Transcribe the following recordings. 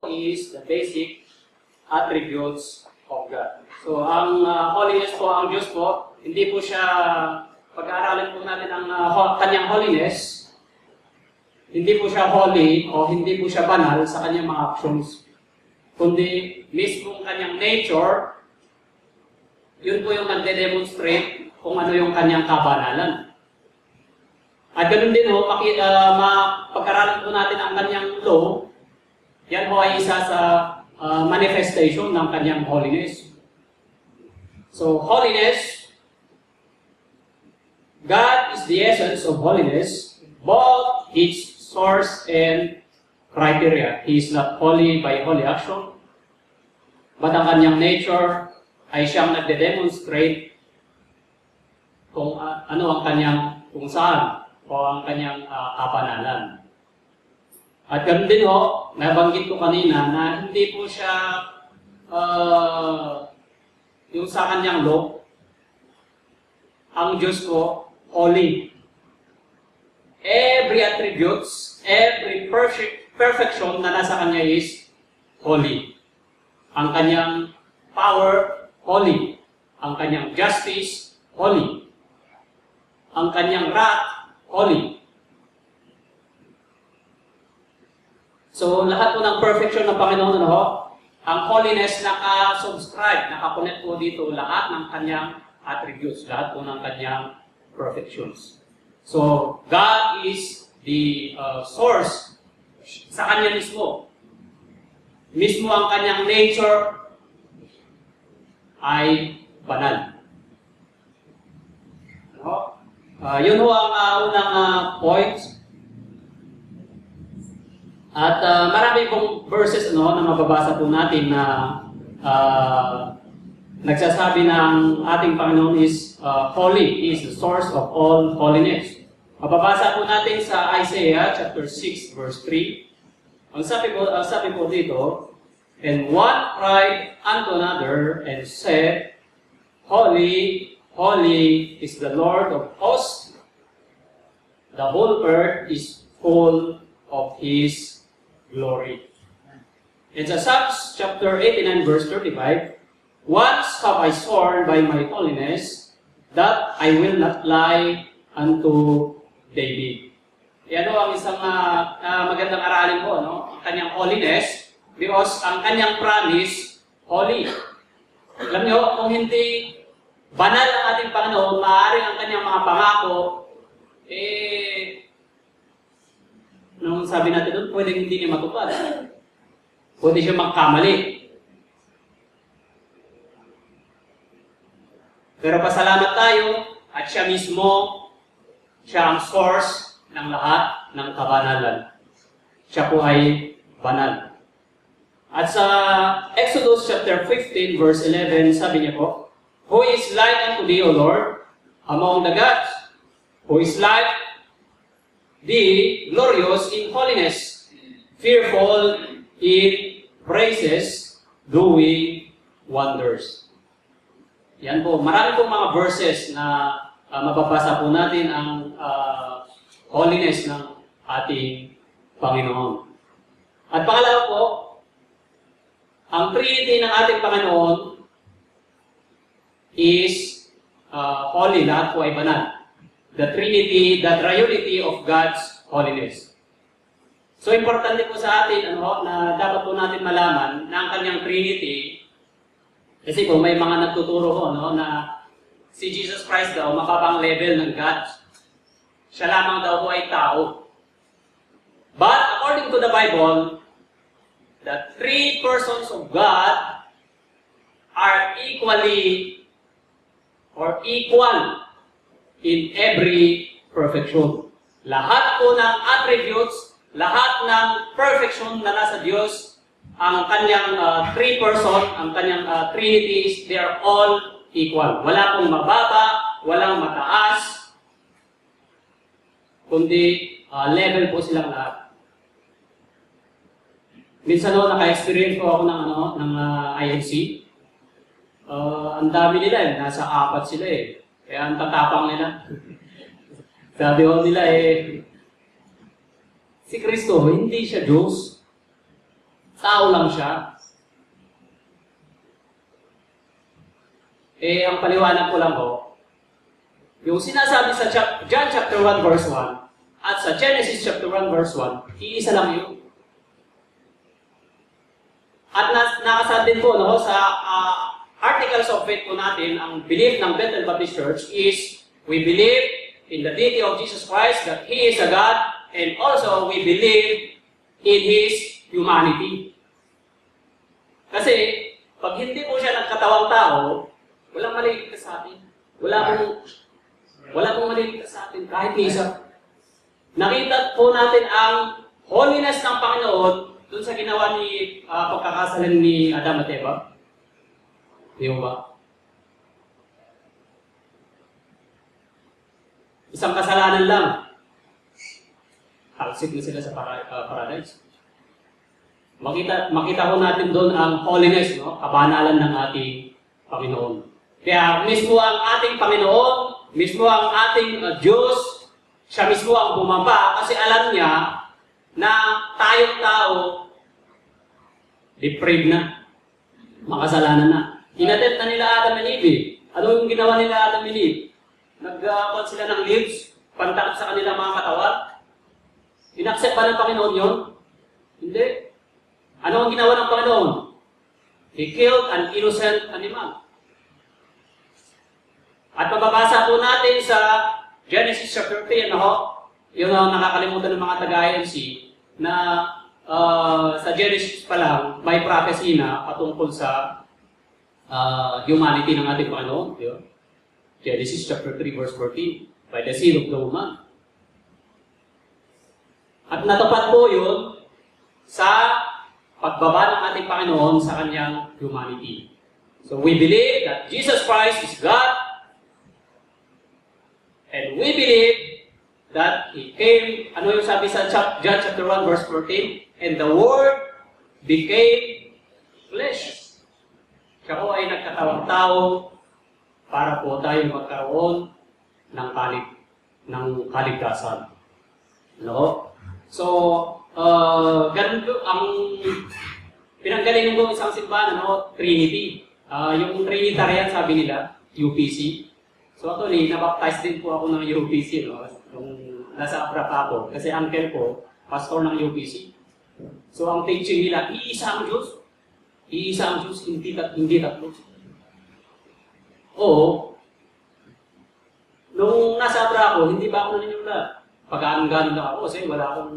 is the basic attributes of God. So, ang holiness po, ang Diyos po, hindi po siya, pag-aaralan po natin ang kanyang holiness, hindi po siya holy o hindi po siya banal sa kanyang mga actions, kundi mismong kanyang nature, yun po yung nagde-demonstrate kung ano yung kanyang kabanalan. At ganun din ho, pag-aralan po natin ang kanyang law, yan ho ay isa sa manifestation ng kanyang holiness. So, holiness, God is the essence of holiness, both its source and criteria. He is not holy by holy action, but ang kanyang nature ay siyang nagde-demonstrate kung ano ang kanyang, kung saan, o ang kanyang kabanalan. At ganoon din ho, nabanggit ko kanina na hindi po siya yung sa kanyang law, ang Diyos ko, holy. Every attributes, every perfection na nasa kanya is holy. Ang kanyang power, holy. Ang kanyang justice, holy. Ang kanyang wrath, holy. So, lahat po ng perfection ng Panginoon, ang holiness naka-subscribe, nakakonect po dito lahat ng kanyang attributes, lahat po ng kanyang perfections. So, God is the source sa kanya mismo. Mismo ang kanyang nature ay banal. Yun ho ang unang point. At marami pong verses na mababasa po natin na nagsasabi ng ating Panginoon is holy. He is the source of all holiness. Mababasa po natin sa Isaiah chapter 6 verse 3. Ang sabi po dito, "And one cried unto another and said, Holy, holy is the Lord of hosts. The whole earth is full of His glory." In Psalms chapter 89 verse 35, "Once have I sworn by my holiness that I will not lie unto David." Yan ang isang magandang aralin po, ang kanyang holiness, because ang kanyang promise, holy. Alam nyo, kung hindi banal ang ating Panginoon, maaaring ang kanyang mga pangako, nung sabi natin doon, pwedeng hindi niya matupad. Pwede siya magkamali. Pero pasalamat tayo at siya mismo, siya ang source ng lahat ng kabanalan. Siya po ay banal. At sa Exodus chapter 15 verse 11, sabi niya po, "Who is like unto thee, O Lord, among the gods? Who is like thee, glorious in holiness, fearful in praises, doing wonders." Yan po. Marami pong mga verses na mababasa po natin ang holiness ng ating Panginoon. At pangalawa po, ang Trinity ng ating Panginoon is holy. Lahat po ay banal. The Trinity, the triunity of God's holiness. So, importante po sa atin na dapat po natin malaman na ang kanyang Trinity, kasi po may mga nagtuturo po na si Jesus Christ daw mababang level ng God. Siya lamang daw po ay tao. But according to the Bible, the three persons of God are equally or equal in every perfection. Lahat po ng attributes, lahat ng perfection na nasa Diyos, ang kanyang three person, ang kanyang Trinity, they are all equal. Wala pong mababa, walang mataas, kundi level po silang lahat. Minsan naka-experience po ako ng IFC. Ang dami nila nasa 4 sila Kaya ang tatapang nila. Sabi ko nila si Kristo, hindi siya Diyos. Tao lang siya. Ang paliwanag ko lang ho, yung sinasabi sa John chapter 1 verse 1 at sa Genesis chapter 1 verse 1, iisa lang yun. At nakasaad din po no, sa Articles of Faith po natin, ang belief ng Bethel Baptist Church is we believe in the deity of Jesus Christ, that He is a God, and also we believe in His humanity. Kasi, pag hindi po siya nagkatawang tao, walang maliligtas sa atin. Wala pong maliligtas sa atin, kahit isa. Nakita po natin ang holiness ng Panginoon dun sa ginawa ni pagkakasalan ni Adam at Eva. Di ba? Isang kasalanan lang. Talsik na sila sa paradise. Makita ko natin doon ang holiness, no? Kabanalan ng ating Panginoon. Kaya mismo ang ating Panginoon, mismo ang ating Diyos, siya mismo ang bumaba kasi alam niya na tayong tao, depraved na, makasalanan na. Inatet na nila Adam and Eve. Ano yung ginawa nila Adam and Eve? Nagkakuan sila ng leaves, pantakot sa kanilang mga katawan. Inaccept ba ng Panginoon yun? Hindi. Ano ang ginawa ng Panginoon? He killed an innocent animal. At mababasa po natin sa Genesis chapter 3, yun ang nakakalimutan ng mga taga-IMC, na sa Genesis pa lang, may prophecy na patungkol sa humanity ng ating Panginoon. Genesis chapter 3 verse 14, by the seed of the woman. At natupad po yun sa pagbaba ng ating Panginoon sa kanyang humanity. So we believe that Jesus Christ is God, and we believe that He came, ano yung sabi sa John chapter 1 verse 14, and the Word became flesh. Siya po ay nagkatawang tao para po tayo magkaroon ng kaligtasan. No? So, ganun po ang pinanggalingan ko isang simbahan, Trinity. Yung Trinitarian, sabi nila, UPC. So actually, nabaptize din po ako ng UPC, nung nasa Abra ako. Kasi uncle ko, pastor ng UPC. So ang teaching nila, iisa ang Diyos. Iisa ang Diyos, hindi tatlo. Oo. Nung nasa Abra ako, hindi pa ako naniniwala. Pag-aanong-ganon lang ako kasi wala akong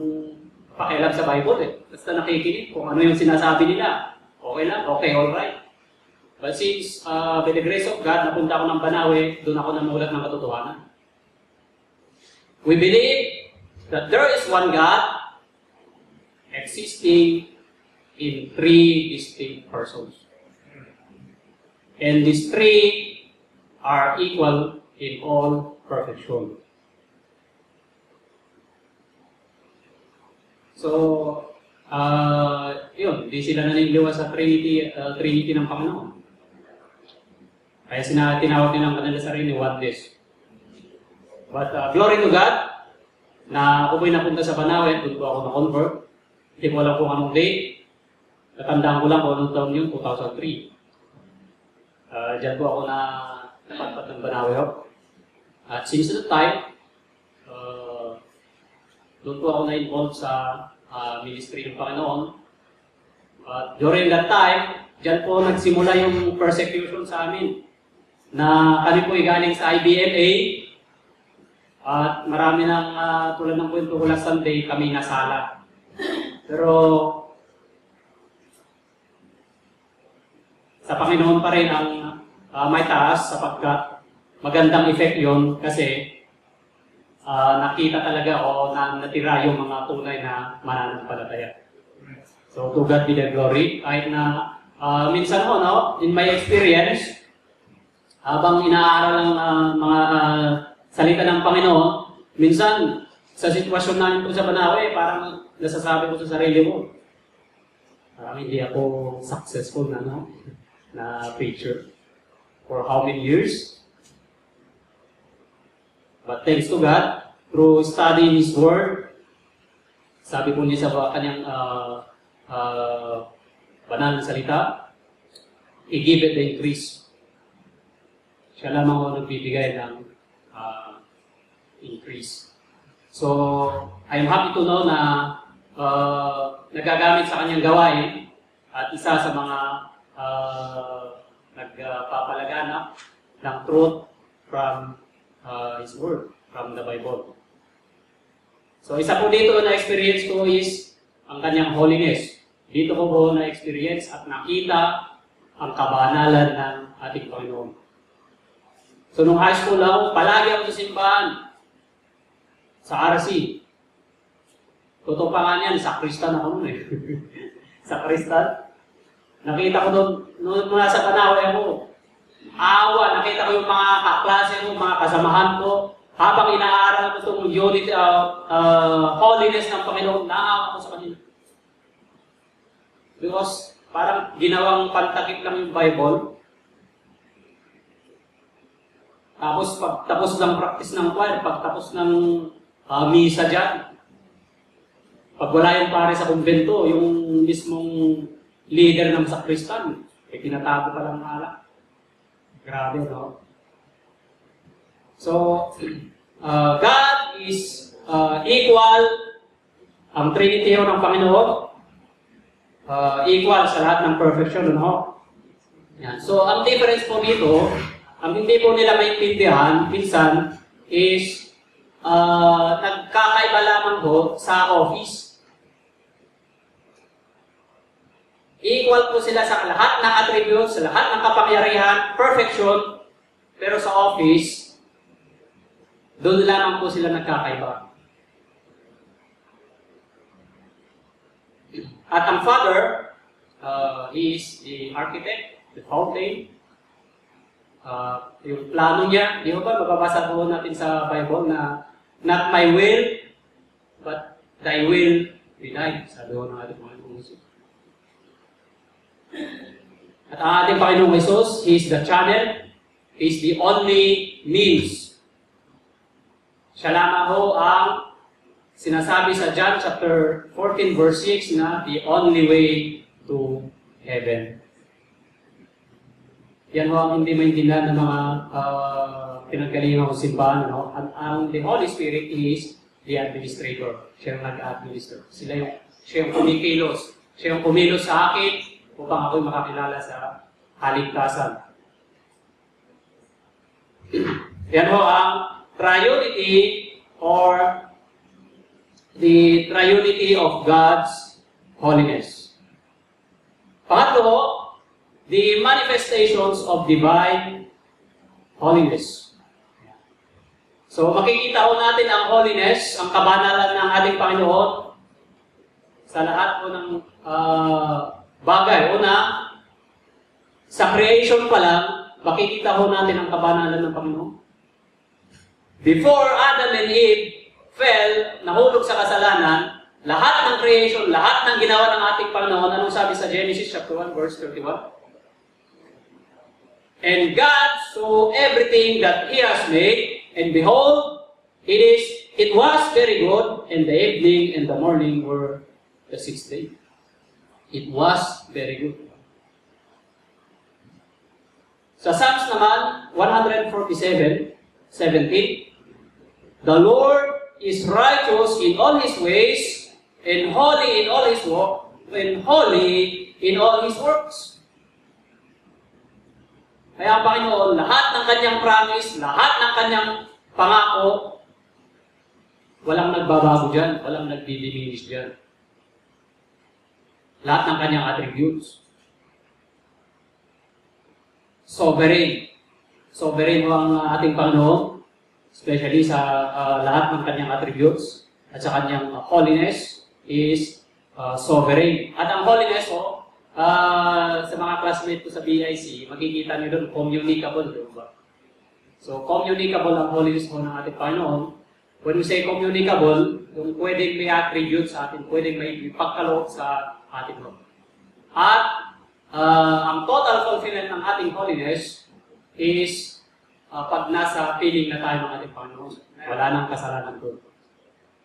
pakialam sa Bible Basta nakikinig kung ano yung sinasabi nila. Okay lang, okay, alright. But since by the grace of God, napunta ako ng Banawe, doon ako namulat ng katotohanan. We believe that there is one God existing in three distinct persons. And these three are equal in all perfection. So, yun, hindi sila naniniwala sa Trinity ng Panginoon. Kaya tinawag nilang kanila sarili oneness. But glory to God, na ako po'y napunta sa Banawe, doon po ako na-convert. Hindi ko alam kung anong date. Natandaan ko lang kung anong taon yun, 2003. Diyan po ako na napatpat ng Banawe. At since that time, doon po ako na-involved sa ministry ng Panginoon. During that time, diyan po nagsimula yung persecution sa amin. Na kami po galing sa IBMA. At marami ng tulad ng kwento ko last Sunday, kami nasala. Pero sa Panginoon pa rin ang may taas sapagkat magandang effect yon kasi nakita talaga o natira yung mga tunay na mananampalataya. So to God be the glory. Kahit na minsan in my experience, habang inaaral ang mga salita ng Panginoon, minsan sa sitwasyon namin po sa Banawe, parang nasasabi ko sa sarili mo, parang hindi ako successful na preacher for how many years. But thanks to God, through studying His Word, sabi po niya sa kanyang banal na salita, i-give it the increase. Siya lamang ako nagbibigay ng increase. So, I'm happy to know na nagagamit sa kanyang gawain at isa sa mga nagpapalaganap ng truth from His Word, from the Bible. So, isa po dito na experience ko is ang kanyang holiness. Dito ko po na-experience at nakita ang kabanalan ng ating Panginoon. So, nung high school ako, palagi ako sa simbahan. Sa RC. Totoo pa nga niyan, sakristan ako nun eh. Sakristan. Nakita ko doon, nung nasa Panawe ako, awa, nakita ko yung mga kaklase ko, mga kasamahan ko, habang inaaral ko itong unity, holiness ng Panginoon, naawa ko sa kanila. Because parang ginawang pantakip lang yung Bible. Tapos pagtapos ng practice ng choir, pagtapos ng misa dyan, pag wala yung pare sa kumbento, yung mismong leader ng sakristan, tinatago pa lang alak. Grabe, no? So, God is equal, ang Trinity ng Panginoon, equal sa lahat ng perfection, no? Yan. So, ang difference po dito, ang hindi po nila maintindihan, minsan, is nagkakaiba lamang po sa office. Equal po sila sa lahat ng attributes, sa lahat ng kapangyarihan, perfection, pero sa office, doon lamang po sila nagkakaiba. At ang Father, he is the architect, the fountain. Yung plano niya, di ba mababasa po natin sa Bible na not my will, but thy will be done. Sabi ko ng ating Panginoong Jesus. At ang ating Panginoong Jesus, he is the channel, he is the only means. Siya lamang ho ang sinasabi sa John chapter 14 verse 6 na the only way to heaven. Yan ho ang hindi maintindihan ng mga pinaggalingan ng simbahan. No? Ang the Holy Spirit is the administrator. Siya yung nag-administer. Siya yung kumikilos. Siya yung kumilos sa akin upang ako'y makakilala sa kaligtasan. Yan ho ang triunity or the triunity of God's holiness. Pangatlo, the manifestations of divine holiness. So makikita ho natin ang holiness, ang kabanalan ng ating Panginoon sa lahat po ng bagay. Una, sa creation pa lang, makikita ho natin ang kabanalan ng Panginoon. Before Adam and Eve fell, nahulog sa kasalanan, lahat ng creation, lahat ng ginawa ng ating Panginoon, anong sabi sa Genesis chapter 1 verse 31? And God saw everything that He has made, and behold, it was very good, and the evening and the morning were the sixth day. It was very good. Sa Psalms naman, 147:17, the Lord is righteous in all His ways, and holy in all His work, and holy in all His works. Kaya ang Panginoon, lahat ng kanyang promise, lahat ng kanyang pangako, walang nagbabago dyan, walang nagdidiminish dyan. Lahat ng kanyang attributes. Sovereign. Sovereign ho ang ating Panginoon, especially sa lahat ng kanyang attributes, at sa kanyang holiness is sovereign. At ang holiness ho, sa mga classmates ko sa BIC, makikita niyo doon, communicable, diba? So, communicable ang holiness mo ng ating Panginoon. When we say communicable, yung pwedeng may attribute sa atin, pwedeng may ipagkaloob sa ating Lord. At ang total fulfillment ng ating holiness is pag nasa piling na tayo ng ating Panginoon. Wala nang kasalanan doon.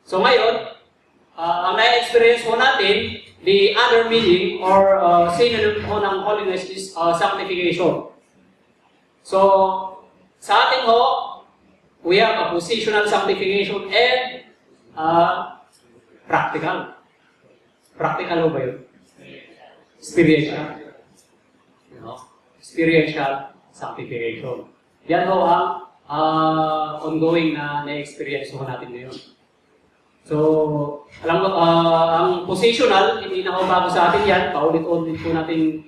So ngayon, ang na-experience po natin, the other meaning or synonym po ng holiness is sanctification. So, sa ating ho, we have a positional sanctification and practical. Practical ba yun? Experiential. Experiential sanctification. Yan ho ang ongoing na na-experience ho natin ngayon. So, alam mo, ang positional, hindi na ho bago sa atin yan. Paulit-ulit po natin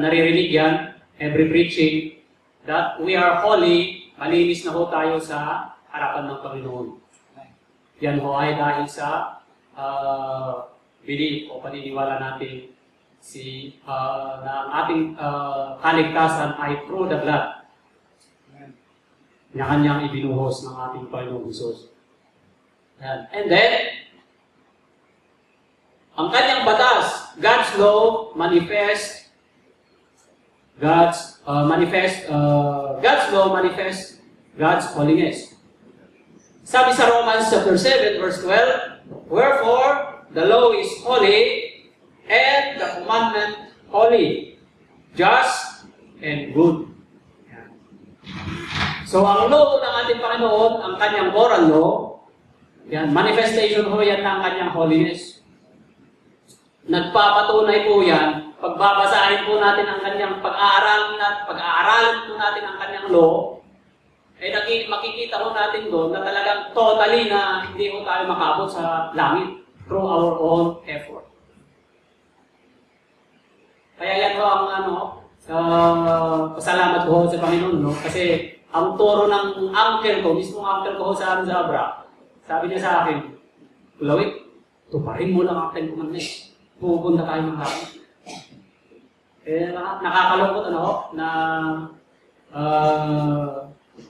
naririnig yan, every preaching, that we are holy, malinis na ho tayo sa harapan ng Panginoon. Yan ho ay dahil sa belief o paniniwala natin na ang ating kaligtasan ay through the blood na kanyang ibinuhos ng ating Panginoong Hesus. And then, ang kanyang batas, God's law manifest God's law manifest God's holiness. Sabi sa Romans chapter 7 verse 12, wherefore the law is holy and the commandment holy, just and good. So ang law ng ating Panginoon, ang kanyang moral law, yan, manifestation ho yan ng kanyang holiness. Nagpapatunay po yan, pagbabasahin po natin ang kanyang pag-aaralan po natin ang kanyang law, ay makikita ho natin doon na talagang totally na hindi ho tayo makabot sa langit through our own effort. Kaya yan ho ang pasalamat ko ho sa Panginoon, no? Kasi ang turo ng uncle ko, mismo uncle ko ho sa amin sa Abra, sabi niya sa akin, Kulawit, tuparin mo lang ang Ten Commandments. Pupunta tayo ng langit. Nakakalungkot na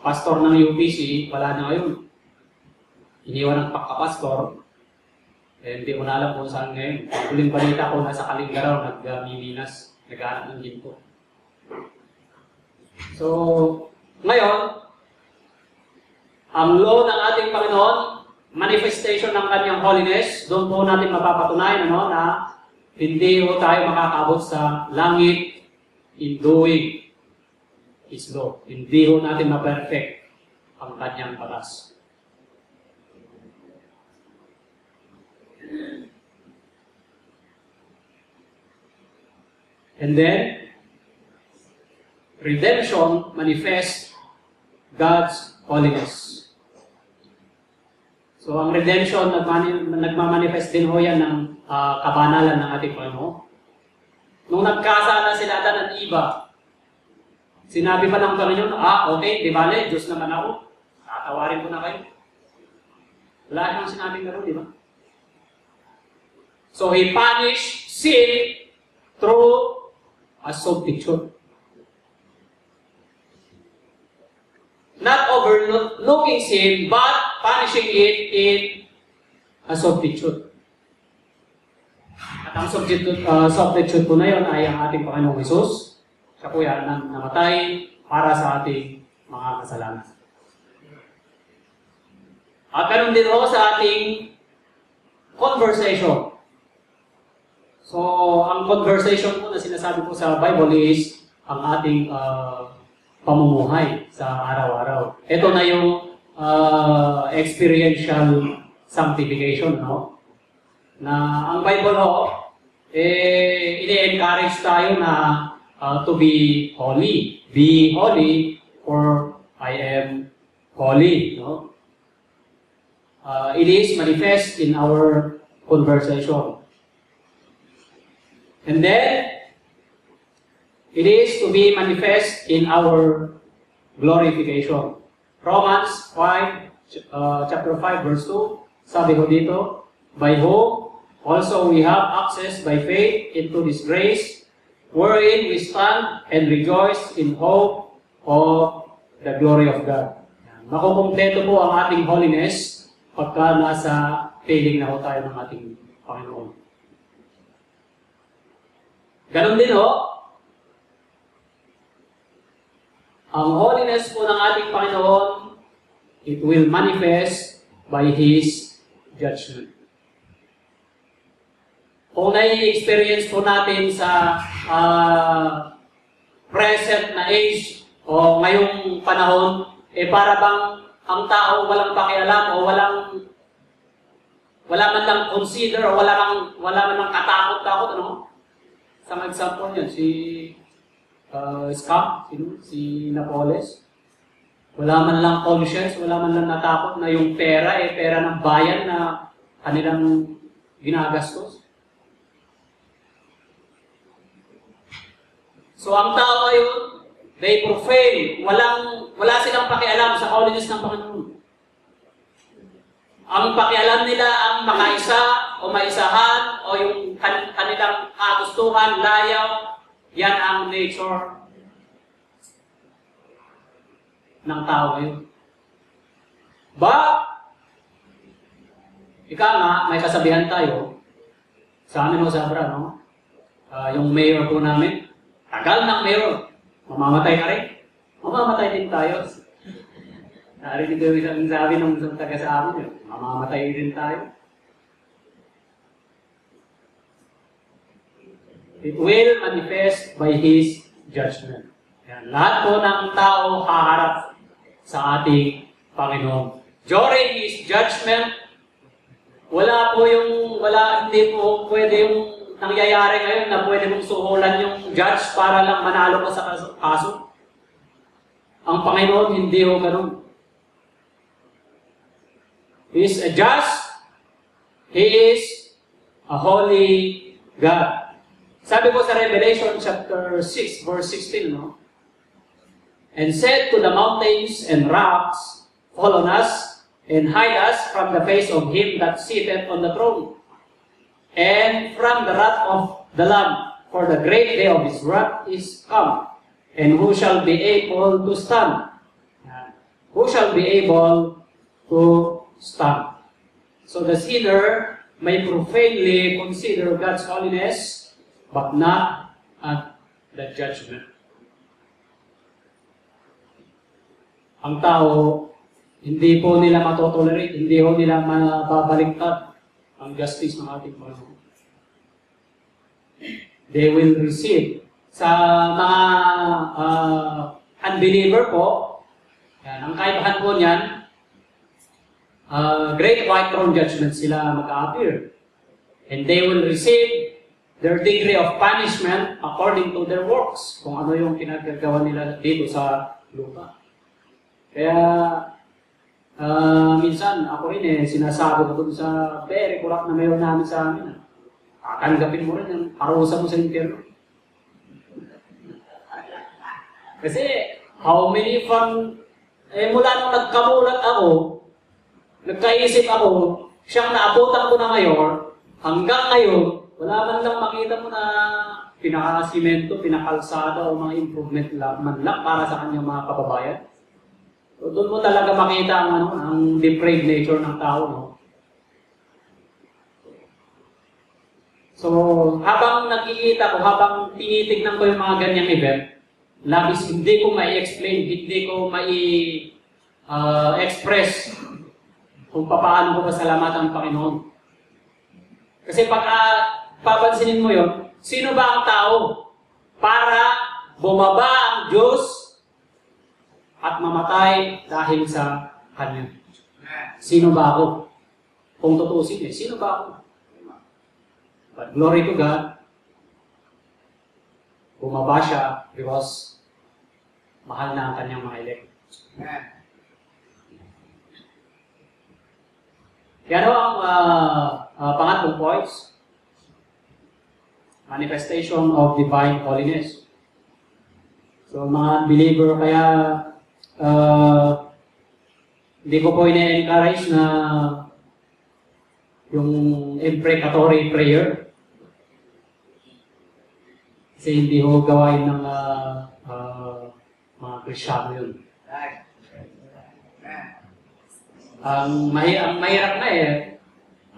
pastor ng UPC, wala na ngayon. Iniwan ng pagkapastor. Hindi ko na alam kung saan ngayon. Huling balita ko, nasa Kalingaraw, nag-miminas, nag-aanap ng ginto. So, ngayon, ang law ng ating Panginoon, manifestation ng kanyang holiness, doon po natin mapapatunayan na hindi po tayo makakabot sa langit in doing His law. Hindi po natin ma-perfect ang kanyang batas. And then, redemption manifests God's holiness. So, ang redemption, nagmamanifest din ho yan ng kabanalan ng ating Panginoon. Nung nagkasala sila Adan at Eva, sinabi pa ng Panginoon, okay, di bale, Diyos naman ako, tatawarin ko na kayo. Wala siyang sinabing gano'n, di ba? So, He punished sin through a substitute. Not overlooking sin, but punishing it in a substitute. At ang substitute po na yun ay ang ating Panginoong Hesus. Siya po yan na namatay para sa ating mga kasalanan. At ganun din ho sa ating conversation. So, ang conversation po na sinasabi po sa Bible is ang ating pamumuhay sa araw-araw. Ito na yung experiential sanctification, no? Na ang Bible ho, ini-encourage tayo na to be holy. Be holy, for I am holy, no? It is manifest in our conversation. And then, it is to be manifest in our glorification. Romans 5, chapter 5, verse 2, sabi ko dito, by whom also we have access by faith into this grace, wherein we stand and rejoice in hope of the glory of God. Makukumpleto po ang ating holiness pagka nasa piling na ho tayo ng ating Panginoon. Ganon din ho, ang holiness po ng ating Panginoon, it will manifest by His judgment. kung nai-experience po natin sa present na age o ngayong panahon, para bang ang tao walang pakialam o wala man lang consider o wala man lang katakot-takot, ano? Sa example niyan, si Scott, si Napoles. Wala man lang conscience, wala man lang natakot na yung pera, pera ng bayan na kanilang ginagastos. So ang tao ngayon, they profane, wala silang pakialam sa holiness ng Panginoon. Ang pakialam nila ang makaisa o maisahan o yung kanilang kagustuhan, layaw, yan ang nature ng tao ngayon. Ika nga, may kasabihan tayo, sa amin o sa Abra, no? Yung mayor po namin, tagal ng mayor, mamamatay ka rin. Mamamatay din tayo. Narinig ko yung isang sabi ng isang taga sa amin, mamamatay din tayo. It will manifest by His judgment. Yan. Lahat po ng tao haharap sa ating Panginoon. During His judgment, hindi po pwede yung nangyayari ngayon na pwede mong suhulan yung judge para lang manalo ka sa kaso. Ang Panginoon, hindi ho ganun. He is a just, He is a holy God. Sabi po sa Revelation chapter 6, verse 16, no? And said to the mountains and rocks, fall on us, and hide us from the face of Him that sitteth on the throne, and from the wrath of the Lamb, for the great day of His wrath is come, and who shall be able to stand? Who shall be able to stand? So the sinner may profanely consider God's holiness, but not at the judgment. Ang tao, hindi po nila matotolerate, hindi po nila mababaliktad ang justice ng ating Panginoon. They will receive. Sa mga unbeliever po, yan, ang kaibahan po niyan, great white throne judgment sila mag-appear. And they will receive their degree of punishment according to their works, kung ano yung pinagagawa nila dito sa lupa. Kaya, minsan, ako rin sinasabi ko dun sa very corrupt na mayor namin sa amin. Katanggapin mo rin yung parusa mo sa impyerno. Kasi, how many mula nung nagkamulat ako, nagkaisip ako, siyang naabutan ko na mayor, hanggang ngayon, wala man lang makita mo na pinaka-simento, pinakalsada o mga improvement man lang para sa kanyang mga kababayan. So, doon mo talaga makita ang depraved nature ng tao, no? So, habang nakikita ko, habang tinitignan ko yung mga ganyang event, labis hindi ko mai-explain, hindi ko mai-express kung paano ko pasalamatan ang Panginoon. Kasi pag papansinin mo yun, sino ba ang tao para bumaba ang Diyos at mamatay dahil sa Kanya? Sino ba ako? Kung tutusin sino ba ako? But glory to God, bumaba siya because mahal na ang Kanyang mga elect. Yan ang pangatlong points. Manifestation of divine holiness. So mga believer, kaya hindi ko po ina-encourage na yung imprecatory prayer. Kasi hindi ko gawain ng mga Kristyano yun. Ang mahirap na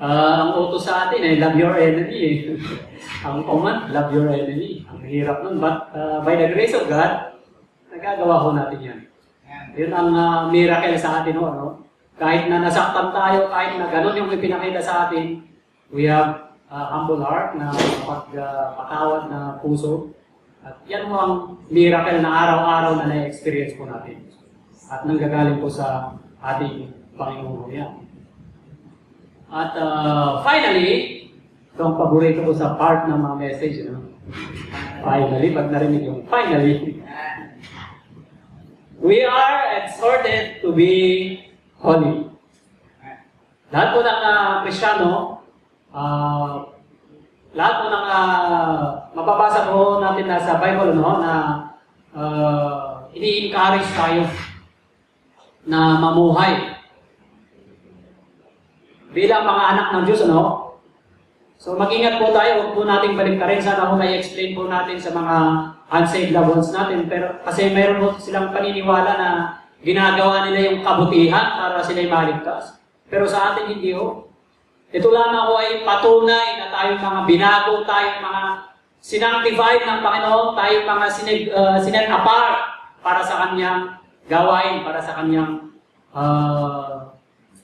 ang utos sa atin love your enemy ang command, love your enemy. Ang hirap nun, but by the grace of God, nagagawa ko natin yan. Yun ang miracle sa atin, no? Kahit na nasaktan tayo, kahit na ganun yung ipinakita sa atin, we have humble heart, na patawad na puso. At yan mo ang miracle na araw-araw na na-experience po natin. At nanggagaling po sa ating Panginoon yan. At finally, ito ang paborito ko sa part ng mga message. Finally, pag narinig yung finally, we are exhorted to be holy. Lahat po ng Kristyano, lahat po ng mababasa po natin na sa Bible, na ini-encourage tayo na mamuhay bilang mga anak ng Diyos, So mag-ingat po tayo, huwag po nating baliktarin. Sana po i-explain po natin sa mga unsaved loved ones natin. Pero kasi mayroon po silang paniniwala na ginagawa nila yung kabutihan para sila'y maligtas. Pero sa atin hindi ho. Ito lamang ko ay patunay na tayong mga binago, tayong mga sinangtified ng Panginoon, tayong mga sinet apart para sa Kanyang gawain, para sa Kanyang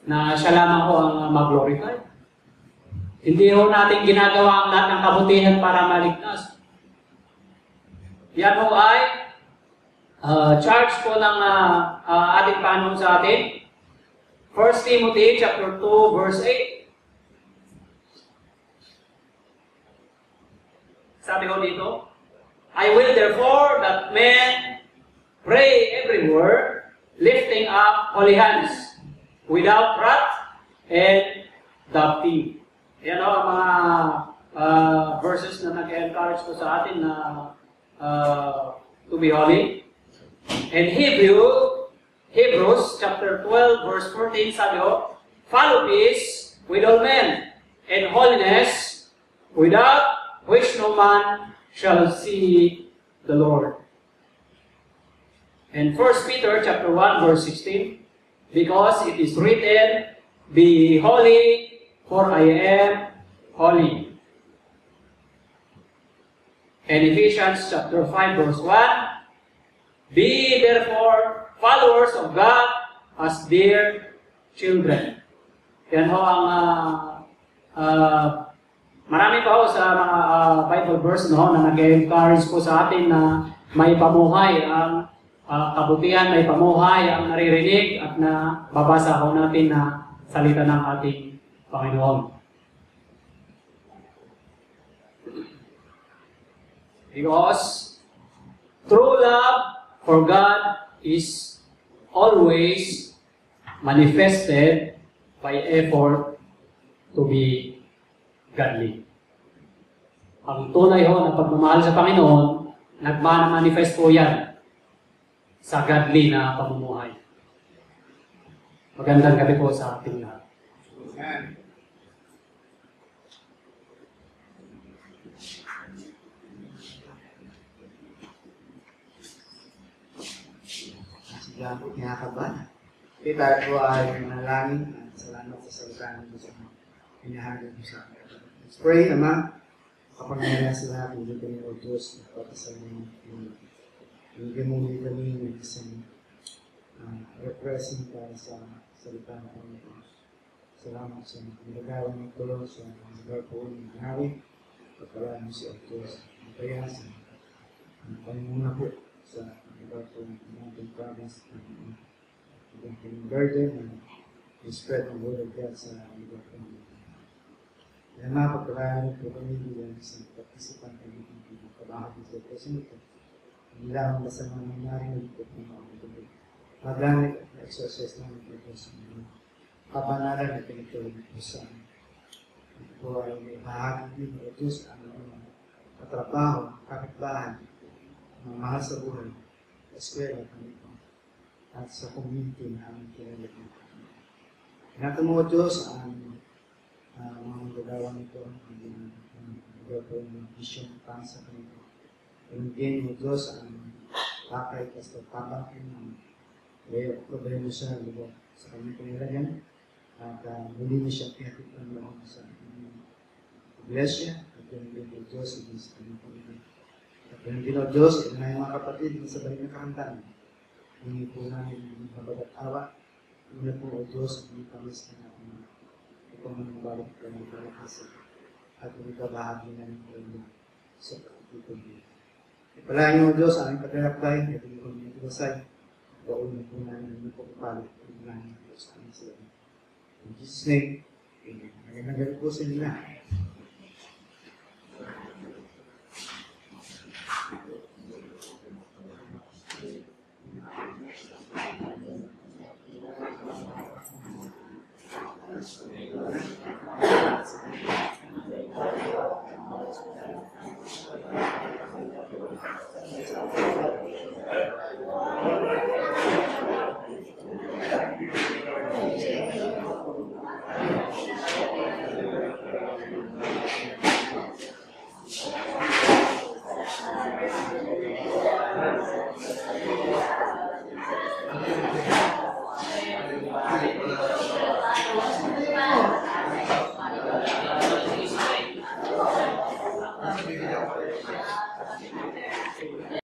na siya lamang ho ang mag-glorify. Hindi ho natin ginagawa ang lahat ng kabutihan para maligtas. Yan ho ay charge po ng ating Panginoon sa atin. 1 Timothy chapter 2, verse 8. Sabi ho dito, I will therefore that men pray everywhere, lifting up holy hands, without wrath and doubting. Yan o, ang mga verses na nag-encourage ko sa atin na to be holy. And Hebrews chapter 12, verse 14, sabi ho, follow peace with all men, and holiness, without which no man shall see the Lord. And 1 Peter chapter 1, verse 16, because it is written, be holy, for I am holy. And Ephesians chapter 5, verse 1, be therefore followers of God as dear children. Yan ho ang marami pa ho sa mga Bible verse na nag-encourage po sa atin na may pamuhay ang kabutihan, may pamuhay ang naririnig at na babasa ho natin na salita ng ating Panginoon. Because true love for God is always manifested by effort to be godly. Ang tunay ho na pagmamahal sa Panginoon, nagmana-manifest po yan sa godly na pamumuhay. Magandang gabi po sa ating lahat. Amen. Siya po kinakabahan. Tayo po ay manalangin at salamat sa salita ng Diyos na pinahagod mo sa akin. Let's pray naman. Kapag nangyari sa lahat, hindi kami o Diyos na patasal ng hindi mo hindi kami ng isang repressing para sa salita ng Panginoon. Salamat sa nagagawa ng tulong sa lugar po ng Hanawi. Pagkalaan mo si Diyos. Ang kaya sa pangunguna po sa lugar po ng Mountain Province. Ang kindergarten and spread the word of God sa lugar po ng Yan na pagkalaan po kami bilang isang participant ng pagkabahagi sa presyon ito. Hindi lang basta mga nangyari po ng mga pagkabi. Magamit at exercise namin po sa mga kapanalan na pinagtuloy po sa ito ay may bahagi din o Diyos ang mga katrabaho, kapitbahan, mga mahal sa buhay, eskwela, at sa community na aming kinalagay. Ingatan mo o Diyos ang mga gagawang ito, ang gagawang ng vision para sa kanito. Ingatan mo o Diyos ang pakay kasi papakin ng problema sa lugar sa kanyang pinilagyan. At muli niya siya pinatid ng loob sa iglesia at pinagin ng Diyos sa kanyang pamilya. At pinagin ng Diyos, ito na yung mga kapatid na sa balik na kahantaan. Hindi po namin yung mabagat awa. Una po o Diyos, ang tamis na ito mga balik ka ng kalakasan. at magkabahagi na ng kanyang sa pagtutulog. Ipalain niyo, Diyos, ang aming paglalakbay, at hindi ko niyo iwasay. Gawin po namin ang pagpapalit at ipalain niyo, Diyos, ang sila. In Jesus' name, amen. Magandang gabi po sa inyo na.